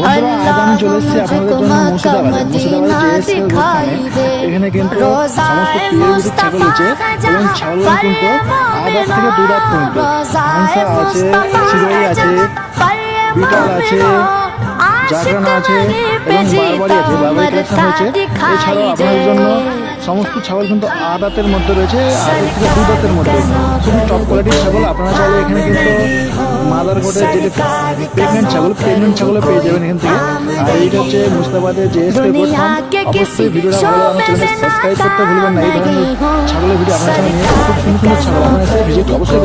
বন্ধুরা আজ আমি চলে এসেছি আপনাদের জন্য মুর্শিদাবাদে যে এখানে কিন্তু সমস্ত পিওর ছাগল আছে এবং ছাগলগুলো কিন্তু আদার থেকে দুই দাঁত পর্যন্ত হাংসা আছে, সিরোই আছে, বিটল আছে, জাগরানা আছে এবং বারবারি আছে। বারবারি কালেকশন হয়েছে। এছাড়াও আপনাদের জন্য সমস্ত ছাগল কিন্তু আদাতের মধ্যে রয়েছে, আদার থেকে দুই দাঁতের মধ্যে খুবই টপ কোয়ালিটির ছাগল। আপনারা চাইলে এখানে কিন্তু মাদার গোটের যেটা প্রেগনেন্ট ছাগলও পেয়ে যাবেন এখান থেকে। আর এইটা হচ্ছে মুর্শিদাবাদের যে এসকে গোট ফার্ম। অবশ্যই ভিডিওটা ভালো লাগলে আমার চ্যানেলটা সাবস্ক্রাইব করতে ভুলবেন না। এই ধরনের ছাগলের ভিডিও আপনার সামনে নিয়ে খুব সুন্দর সুন্দর ছাগল আপনারা ভিজিট অবশ্যই